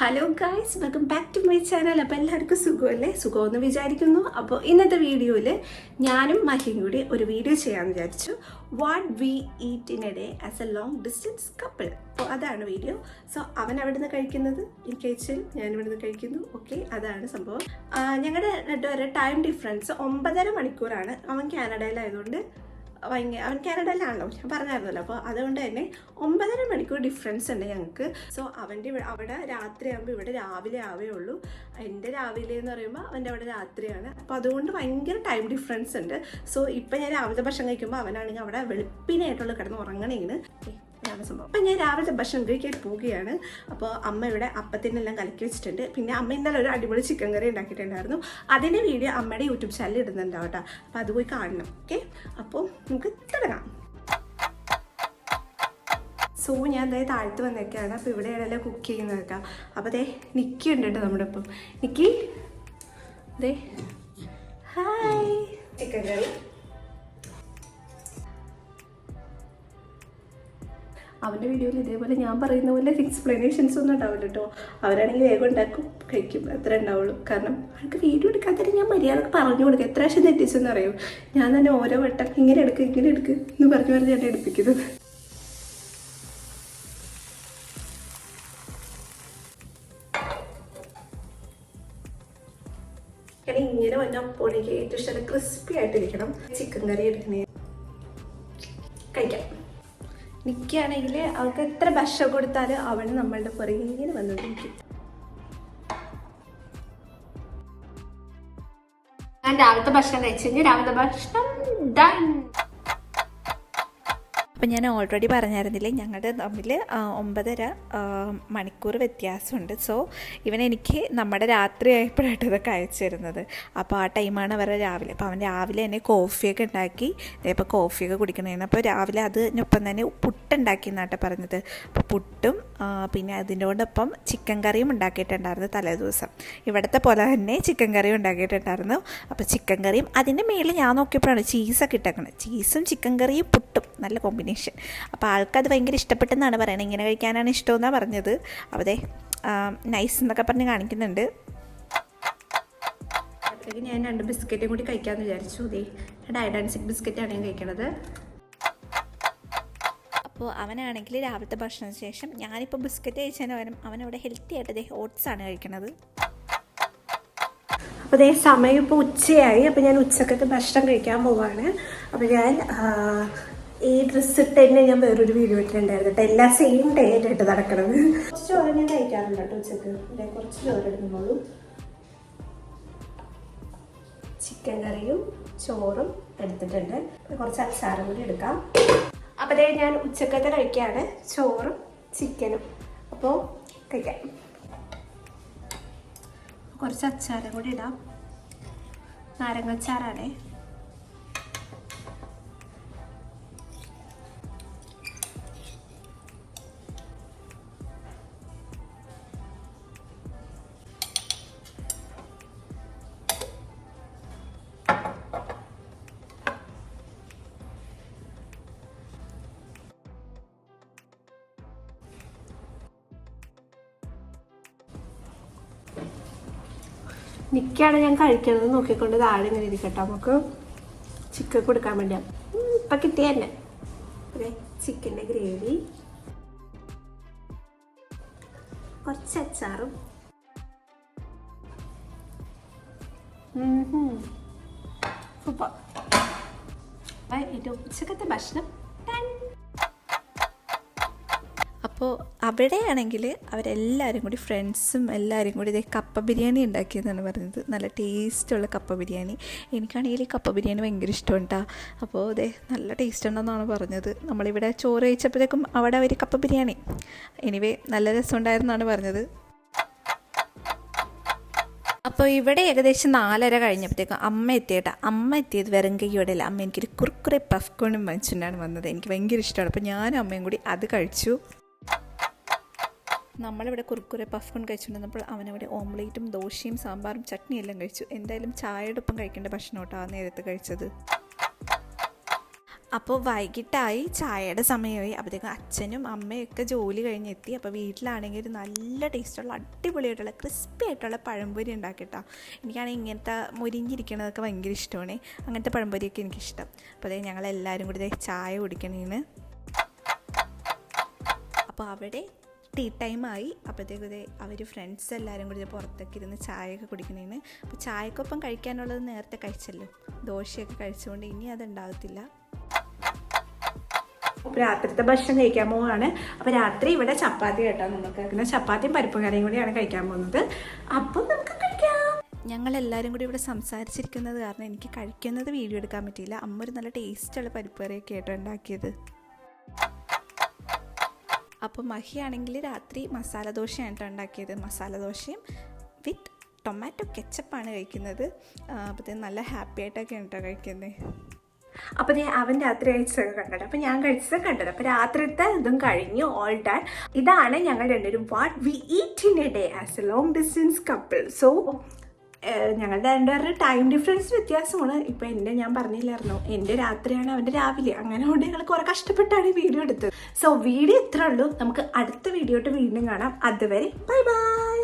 Hello guys, welcome back to my channel. അപ്പോൾ എല്ലാവർക്കും സുഖമല്ലേ? സുഖമെന്ന് വിചാരിക്കുന്നു. അപ്പോൾ ഇന്നത്തെ വീഡിയോയിൽ ഞാനും മഹിയും കൂടി ഒരു വീഡിയോ ചെയ്യാമെന്ന് വിചാരിച്ചു. What we eat in A day as A long distance couple. അപ്പോൾ അതാണ് വീഡിയോ. സോ അവൻ അവിടെ നിന്ന് കഴിക്കുന്നത് എനിക്ക് അയച്ചാൽ ഞാൻ ഇവിടെ നിന്ന് കഴിക്കുന്നു. ഓക്കെ, അതാണ് സംഭവം. ഞങ്ങളുടെ രണ്ടുപേരുടെ ടൈം ഡിഫറൻസ് 9.5 മണിക്കൂറാണ്. അവൻ കാനഡയിലായതുകൊണ്ട് അവൻ കാനഡയിലാണല്ലോ, ഞാൻ പറഞ്ഞായിരുന്നല്ലോ. അപ്പോൾ അതുകൊണ്ട് തന്നെ 9.5 മണിക്കൂർ ഡിഫറൻസ് ഉണ്ട് ഞങ്ങൾക്ക്. സോ അവിടെ രാത്രിയാകുമ്പോൾ ഇവിടെ രാവിലെ ആവേ ഉള്ളൂ. എൻ്റെ രാവിലെ എന്ന് പറയുമ്പോൾ അവൻ്റെ അവിടെ രാത്രിയാണ്. അപ്പോൾ അതുകൊണ്ട് ഭയങ്കര ടൈം ഡിഫറൻസ് ഉണ്ട്. സോ ഇപ്പം ഞാൻ രാവിലത്തെ ഭക്ഷണം കഴിക്കുമ്പോൾ അവനാണെങ്കിൽ അവിടെ വെളുപ്പിനായിട്ടുള്ള കിടന്ന് ഉറങ്ങണേന്. അതാണ് സംഭവം. അപ്പം ഞാൻ രാവിലത്തെ ഭക്ഷണം കഴിക്കാൻ പോവുകയാണ്. അപ്പോൾ അമ്മ ഇവിടെ അപ്പത്തിനെല്ലാം കലക്കി വെച്ചിട്ടുണ്ട്. പിന്നെ അമ്മ ഇന്നലെ ഒരു അടിപൊളി ചിക്കൻ കറി ഉണ്ടാക്കിയിട്ടുണ്ടായിരുന്നു. അതിൻ്റെ വീഡിയോ അമ്മയുടെ യൂട്യൂബ് ചാനലിൽ ഇടുന്നുണ്ടാവും കേട്ടോ. അപ്പോൾ അത് പോയി കാണണം. ഓക്കെ, അപ്പോൾ നമുക്ക് തുടങ്ങാം. സോ ഞാൻ അതായത് താഴ്ത്ത് വന്നേക്കാണ്. അപ്പോൾ ഇവിടെയാണല്ലോ കുക്ക് ചെയ്യുന്നതൊക്കെ. അപ്പോൾ അതേ നിക്കി ഉണ്ട് കേട്ടോ നമ്മുടെ ഒപ്പം. നിക്കി, അതെ, ഹായ്. ചിക്കൻ കറി, അവൻ്റെ വീഡിയോയിൽ ഇതേപോലെ ഞാൻ പറയുന്ന പോലെ എക്സ്പ്ലനേഷൻസ് ഒന്നും ഉണ്ടാവില്ല കേട്ടോ. അവരാണെങ്കിൽ വേഗം ഉണ്ടാക്കും, കഴിക്കും, അത്ര ഉണ്ടാവുള്ളൂ. കാരണം അവർക്ക് വീഡിയോ എടുക്കാത്തതിന് ഞാൻ മര്യാദക്ക് പറഞ്ഞു കൊടുക്കുക. എത്ര പ്രാവശ്യം തെറ്റിച്ചെന്ന് അറിയും. ഞാൻ തന്നെ ഓരോ വട്ടം ഇങ്ങനെ എടുക്കുക എന്ന് പറഞ്ഞ് ഞാൻ എടുപ്പിക്കുന്നത്. ഇങ്ങനെ വന്നപ്പോൾ എനിക്ക് ഏറ്റവും ഇഷ്ടം ക്രിസ്പി ആയിട്ടിരിക്കണം. ചിക്കൻ കറി എടുക്കണേ, കഴിക്കാം. നിൽക്കുകയാണെങ്കിൽ അവൾക്ക് എത്ര ഭക്ഷണം കൊടുത്താലും അവന് നമ്മളുടെ പുറകെ വന്നുകൊണ്ടിരിക്കും. ഞാൻ രാവിലത്തെ ഭക്ഷണം കഴിച്ചു കഴിഞ്ഞാൽ രാവിലത്തെ ഭക്ഷണം ഡൺ. അപ്പം ഞാൻ ഓൾറെഡി പറഞ്ഞായിരുന്നില്ലേ, ഞങ്ങളുടെ തമ്മിൽ 9.5 മണിക്കൂർ വ്യത്യാസമുണ്ട്. സോ എനിക്ക് നമ്മുടെ രാത്രി ആയപ്പോഴായിട്ട് ഇതൊക്കെ അയച്ചു തരുന്നത്. അപ്പോൾ ആ ടൈമാണ് അവരുടെ രാവിലെ. അപ്പോൾ അവൻ രാവിലെ തന്നെ കോഫിയൊക്കെ ഉണ്ടാക്കി, ഇപ്പോൾ കോഫിയൊക്കെ കുടിക്കണേന്ന്. അപ്പോൾ രാവിലെ അതിനൊപ്പം തന്നെ പുട്ടുണ്ടാക്കി എന്നാട്ടെ പറഞ്ഞത്. അപ്പോൾ പുട്ടും പിന്നെ അതിനോടൊപ്പം ചിക്കൻ കറിയും ഉണ്ടാക്കിയിട്ടുണ്ടായിരുന്നു തലേ ദിവസം. ഇവിടുത്തെ പോലെ തന്നെ ചിക്കൻ കറിയും ഉണ്ടാക്കിയിട്ടുണ്ടായിരുന്നു. അപ്പോൾ ചിക്കൻ കറിയും അതിൻ്റെ മേളിൽ ഞാൻ നോക്കിയപ്പോഴാണ് ചീസൊക്കെ ഇട്ടേക്കണത്. ചീസും ചിക്കൻ കറിയും പുട്ടും നല്ല കോമ്പിനേഷൻ. അപ്പോൾ ആൾക്കത് ഭയങ്കര ഇഷ്ടപ്പെട്ടെന്നാണ് പറയണത്. ഇങ്ങനെ കഴിക്കാനാണ് ഇഷ്ടമെന്നാണ് പറഞ്ഞത്. അവിടെ നൈസ് എന്നൊക്കെ പറഞ്ഞ് കാണിക്കുന്നുണ്ട്. അപ്പോഴേക്കും ഞാൻ 2 ബിസ്ക്കറ്റും കൂടി കഴിക്കാമെന്ന് വിചാരിച്ചു. ഡയഡാൻസിക് ബിസ്ക്കറ്റാണ് ഞാൻ കഴിക്കണത്. അപ്പോൾ അവനാണെങ്കിൽ രാവിലത്തെ ഭക്ഷണത്തിന് ശേഷം ഞാനിപ്പോൾ ബിസ്ക്കറ്റ് കഴിച്ചതിന് പകരം അവനവിടെ ഹെൽത്തി ആയിട്ട് ഓട്സാണ് കഴിക്കണത്. അപ്പോൾ സമയം ഇപ്പോൾ ഉച്ചയായി. അപ്പോൾ ഞാൻ ഉച്ചക്കത്തെ ഭക്ഷണം കഴിക്കാൻ പോവാണ്. അപ്പോൾ ഞാൻ ഈ ഡ്രസ്സ് ഇട്ട് തന്നെ ഞാൻ വേറൊരു വീഡിയോ ഇട്ടിട്ടുണ്ടായിരുന്നു കേട്ടോ. എല്ലാം സെയിം ഡേ ആയിട്ട് നടക്കണത്. കുറച്ച് ചോറ് ഞാൻ കഴിക്കാറുണ്ട് കേട്ടോ ഉച്ചക്ക്. കുറച്ച് ചോറ് എടുക്കുന്നുള്ളൂ. ചിക്കൻ കറിയും ചോറും എടുത്തിട്ടുണ്ട്. കുറച്ച് അച്ചാറും കൂടി എടുക്കാം. അപ്പോൾ ഞാൻ ഉച്ചക്കത്തെ കഴിക്കുകയാണ്, ചോറും ചിക്കനും. അപ്പോൾ കഴിക്കാം. കുറച്ച് അച്ചാറും കൂടി ഇടാം. നാരങ്ങ അച്ചാറാണേ. നിൽക്കുകയാണ് ഞാൻ കഴിക്കുന്നത് നോക്കിക്കൊണ്ട് താഴെ ഇങ്ങനെ ഇരിക്കട്ടെ. നമുക്ക് ചിക്കൻ കൊടുക്കാൻ വേണ്ടിയാണ് ഇപ്പം കിട്ടിയ തന്നെ. അതെ, ചിക്കൻ്റെ ഗ്രേവി, കുറച്ച് അച്ചാറും. സൂപ്പർ. ഇത് ഉച്ചക്കത്തെ ഭക്ഷണം. അപ്പോൾ അവിടെയാണെങ്കിൽ അവരെല്ലാവരും കൂടി ഫ്രണ്ട്സും എല്ലാവരും കൂടി ഇതേ കപ്പ ബിരിയാണി ഉണ്ടാക്കിയെന്നാണ് പറഞ്ഞത്. നല്ല ടേസ്റ്റുള്ള കപ്പ ബിരിയാണി. എനിക്കാണെങ്കിൽ ഈ കപ്പ ബിരിയാണി ഭയങ്കര ഇഷ്ടമുണ്ടാ. അപ്പോൾ ഇതേ നല്ല ടേസ്റ്റ് ഉണ്ടെന്നാണ് പറഞ്ഞത്. നമ്മളിവിടെ ചോറ് കഴിച്ചപ്പോഴേക്കും അവിടെ അവർ കപ്പ ബിരിയാണി. എനിവേ നല്ല രസമുണ്ടായിരുന്നാണ് പറഞ്ഞത്. അപ്പോൾ ഇവിടെ ഏകദേശം 4:30 കഴിഞ്ഞപ്പോഴത്തേക്കും അമ്മ എത്തിയേട്ടാ. അമ്മ എത്തിയത് വെറും കൈയോടെയല്ല. അമ്മ എനിക്കൊരു കുർക്കുറെ പഫ്കോണും വാങ്ങിച്ചിട്ടാണ് വന്നത്. എനിക്ക് ഭയങ്കര ഇഷ്ടമാണ്. അപ്പോൾ ഞാനും അമ്മയും കൂടി അത് കഴിച്ചു. നമ്മളിവിടെ കുർക്കുറെ പഫ്കോൺ കഴിച്ചുകൊണ്ടിരുന്നപ്പോൾ അവനവിടെ ഓംലേറ്റും ദോശയും സാമ്പാറും ചട്നിയും എല്ലാം കഴിച്ചു. എന്തായാലും ചായയുടെ ഒപ്പം കഴിക്കേണ്ട ഭക്ഷണം കേട്ടോ ആ നേരത്ത് കഴിച്ചത്. അപ്പോൾ വൈകിട്ടായി, ചായയുടെ സമയമായി. അപ്പോഴത്തേക്കും അച്ഛനും അമ്മയൊക്കെ ജോലി കഴിഞ്ഞെത്തി. അപ്പോൾ വീട്ടിലാണെങ്കിൽ ഒരു നല്ല ടേസ്റ്റുള്ള അടിപൊളിയായിട്ടുള്ള ക്രിസ്പി ആയിട്ടുള്ള പഴംപൊരി ഉണ്ടാക്കിയിട്ടോ. എനിക്കാണെങ്കിൽ ഇങ്ങനത്തെ മൊരിഞ്ഞിരിക്കണതൊക്കെ ഭയങ്കര ഇഷ്ടമാണ്. അങ്ങനത്തെ പഴംപൊരിയൊക്കെ എനിക്കിഷ്ടം. അപ്പോൾ അതേ ഞങ്ങളെല്ലാവരും കൂടി ചായ കുടിക്കണേന്ന്. അപ്പോൾ അവിടെ ടീ ടൈമായി. അപ്പോഴത്തേക്കും അവർ ഫ്രണ്ട്സ് എല്ലാവരും കൂടി പുറത്തൊക്കെ ഇരുന്ന് ചായയൊക്കെ കുടിക്കണേന്. അപ്പോൾ ചായക്കൊപ്പം കഴിക്കാനുള്ളത് നേരത്തെ കഴിച്ചല്ലോ, ദോശയൊക്കെ കഴിച്ചുകൊണ്ട് ഇനി അതുണ്ടാകത്തില്ല. രാത്രിത്തെ ഭക്ഷണം കഴിക്കാൻ പോവുകയാണ്. അപ്പോൾ രാത്രി ഇവിടെ ചപ്പാത്തി കേട്ടോ, നമുക്ക് അങ്ങനെ ചപ്പാത്തിയും പരിപ്പും കറിയും കൂടിയാണ് കഴിക്കാൻ പോകുന്നത്. അപ്പം നമുക്ക് കഴിക്കാം. ഞങ്ങളെല്ലാവരും കൂടി ഇവിടെ സംസാരിച്ചിരിക്കുന്നത് കാരണം എനിക്ക് കഴിക്കുന്നത് വീഡിയോ എടുക്കാൻ പറ്റിയില്ല. അമ്മ ഒരു നല്ല ടേസ്റ്റുള്ള പരിപ്പ് കറിയൊക്കെ ആയിട്ട് ഉണ്ടാക്കിയത്. അപ്പോൾ മഹിയാണെങ്കിൽ രാത്രി മസാല ദോശയാണ് ഉണ്ടാക്കിയത്. മസാല ദോശയും വിത്ത് ടൊമാറ്റോ കെച്ചപ്പാണ് കഴിക്കുന്നത്. അപ്പോഴത്തേക്കും നല്ല ഹാപ്പി ആയിട്ടൊക്കെയാണ് കേട്ടോ കഴിക്കുന്നത്. അപ്പോൾ അവൻ രാത്രി കഴിച്ചതൊക്കെ കണ്ടത്, അപ്പോൾ ഞാൻ കഴിച്ചത് കണ്ടത്. അപ്പോൾ രാത്രിത്തെ ഇതും കഴിഞ്ഞു, ഓൾ ഡൺ. ഇതാണ് ഞങ്ങൾ രണ്ടുപേരും what we eat in A day as A long distance couple. So ഞങ്ങളുടെ രണ്ടുപേരുടെ ടൈം ഡിഫറൻസ് വ്യത്യാസമാണ്. ഇപ്പോൾ ഞാൻ പറഞ്ഞില്ലായിരുന്നു, എൻ്റെ രാത്രിയാണ് അവൻ്റെ രാവിലെ. അങ്ങനെ കൊണ്ട് ഞങ്ങൾ കുറേ കഷ്ടപ്പെട്ടാണ് ഈ വീഡിയോ എടുത്തത്. സോ വീഡിയോ ഇത്രേ ഉള്ളൂ. നമുക്ക് അടുത്ത വീഡിയോ വീണ്ടും കാണാം. അതുവരെ ബൈ ബൈ.